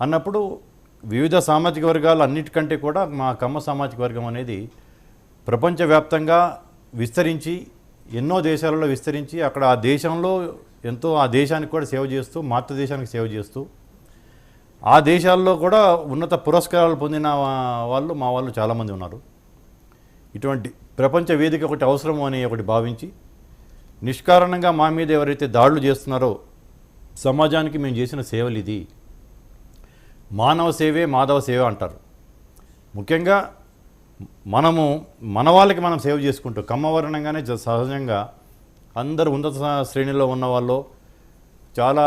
అన్నప్పుడు వివిధ సామాజిక వర్గాలు అన్నిటికంటే కూడా మా కమ్మ సామాజిక వర్గం అనేది ప్రపంచవ్యాప్తంగా విస్తరించి ఎన్నో దేశాలలో విస్తరించి అక్కడ ఆ దేశంలో ఎంతో ఆ దేశానికి కూడా సేవ చేస్తూ మాతృదేశానికి సేవ చేస్తూ ఆ దేశాల్లో కూడా ఉన్నత పురస్కారాలు పొందిన వాళ్ళు మా వాళ్ళు చాలామంది ఉన్నారు. ఇటువంటి ప్రపంచ వేదిక ఒకటి అవసరం అని ఒకటి భావించి నిష్కారణంగా మా మీద ఎవరైతే దాడులు చేస్తున్నారో సమాజానికి మేము చేసిన సేవలు ఇది మానవ సేవే మాధవ సేవ అంటారు. ముఖ్యంగా మనము మన వాళ్ళకి మనం సేవ చేసుకుంటూ కమ్మవర్ణంగానే సహజంగా అందరూ ఉన్నత శ్రేణిలో ఉన్న వాళ్ళు చాలా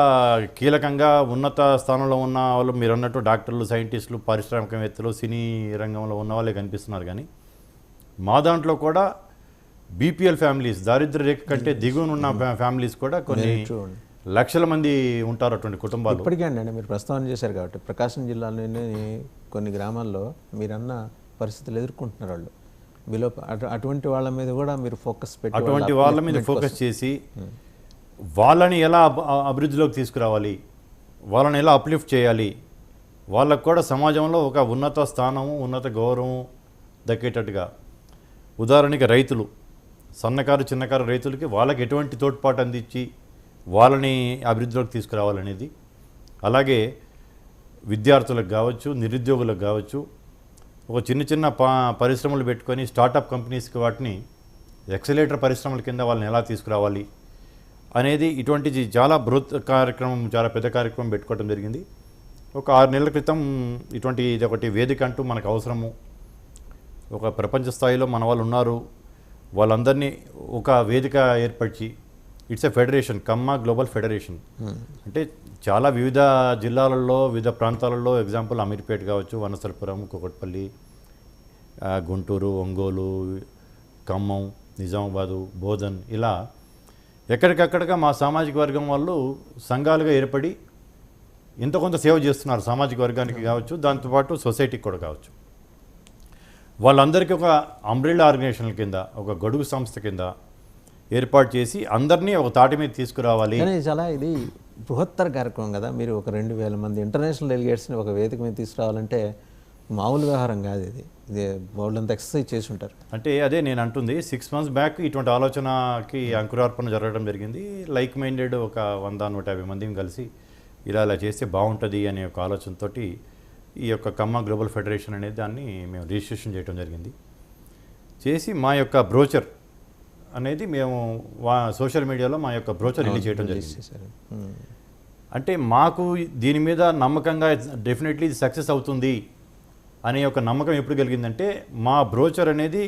కీలకంగా ఉన్నత స్థానంలో ఉన్న వాళ్ళు మీరు అన్నట్టు డాక్టర్లు, సైంటిస్టులు, పారిశ్రామికవేత్తలు, సినీ రంగంలో ఉన్న వాళ్ళే కనిపిస్తున్నారు. కానీ మా దాంట్లో కూడా బీపీఎల్ ఫ్యామిలీస్, దారిద్ర్య రేఖ కంటే దిగువనున్న ఫ్యామిలీస్ కూడా కొన్ని లక్షల మంది ఉంటారు. అటువంటి కుటుంబాలు ఇప్పటికే అండి మీరు ప్రస్తావన చేశారు కాబట్టి ప్రకాశం జిల్లాలోని కొన్ని గ్రామాల్లో మీరన్న పరిస్థితులు ఎదుర్కొంటున్నారు వాళ్ళు. మీలో అటువంటి వాళ్ళ మీద కూడా మీరు ఫోకస్ పెట్టి అటువంటి వాళ్ళ మీద ఫోకస్ చేసి వాళ్ళని ఎలా అభివృద్ధిలోకి తీసుకురావాలి, వాళ్ళని ఎలా అప్లిఫ్ట్ చేయాలి, వాళ్ళకు కూడా సమాజంలో ఒక ఉన్నత స్థానము, ఉన్నత గౌరవం దక్కేటట్టుగా. ఉదాహరణకి రైతులు, సన్నకారు చిన్నకారు రైతులకి వాళ్ళకి ఎటువంటి తోడ్పాటు అందించి వాళ్ళని అభివృద్ధిలోకి తీసుకురావాలనేది. అలాగే విద్యార్థులకు కావచ్చు, నిరుద్యోగులకు కావచ్చు, ఒక చిన్న చిన్న పరిశ్రమలు పెట్టుకొని స్టార్టప్ కంపెనీస్కి వాటిని ఎక్సలేటర్ పరిశ్రమల కింద వాళ్ళని ఎలా తీసుకురావాలి అనేది ఇటువంటిది చాలా బృహత్ కార్యక్రమం, చాలా పెద్ద కార్యక్రమం పెట్టుకోవడం జరిగింది. ఒక 6 నెలల క్రితం ఇటువంటి ఇది ఒకటి వేదిక అంటూ మనకు అవసరము, ఒక ప్రపంచ స్థాయిలో మన వాళ్ళు ఉన్నారు, వాళ్ళందరినీ ఒక వేదిక ఏర్పరిచి it's a federation, Kamma global federation. అంటే చాలా వివిధ జిల్లాలలో, వివిధ ప్రాంతాలలో, ఎగ్జాంపుల్ అమీర్పేట కావచ్చు, వనసరపురం, కూకట్పల్లి, గుంటూరు, ఒంగోలు, ఖమ్మం, నిజామాబాదు, బోధన్, ఇలా ఎక్కడికక్కడగా మా సామాజిక వర్గం వాళ్ళు సంఘాలుగా ఏర్పడి ఇంత కొంత సేవ చేస్తున్నారు. సామాజిక వర్గానికి కావచ్చు, దాంతోపాటు సొసైటీకి కూడా కావచ్చు. వాళ్ళందరికీ ఒక అంబ్రెల్లా ఆర్గనైజేషన్ల కింద, ఒక గొడుగు సంస్థ కింద ఏర్పాటు చేసి అందరినీ ఒక తాటి మీద తీసుకురావాలి. చాలా ఇది బృహత్తర కార్యక్రమం కదా. మీరు ఒక 2000 మంది ఇంటర్నేషనల్ డెలిగేట్స్ని ఒక వేదిక మీద తీసుకురావాలంటే మామూలు వ్యవహారం కాదు. ఇది వాళ్ళంతా ఎక్సర్సైజ్ చేసి ఉంటారు. అంటే అదే నేను అంటుంది, 6 months బ్యాక్ ఇటువంటి ఆలోచనకి అంకురార్పణ జరగడం జరిగింది. లైక్ మైండెడ్ ఒక 100-150 మందిని కలిసి ఇలా చేస్తే బాగుంటుంది అనే ఒక ఆలోచనతో ఈ యొక్క కమ్మ గ్లోబల్ ఫెడరేషన్ అనేది దాన్ని మేము రిజిస్ట్రేషన్ చేయడం జరిగింది. చేసి మా యొక్క బ్రోచర్ అనేది మేము సోషల్ మీడియాలో మా యొక్క బ్రోచర్ రిలీజ్ చేయడం జరిగింది. అంటే మాకు దీని మీద నమ్మకంగా డెఫినెట్లీ ఇది సక్సెస్ అవుతుంది అనే ఒక నమ్మకం ఎప్పుడు కలిగిందంటే మా బ్రోచర్ అనేది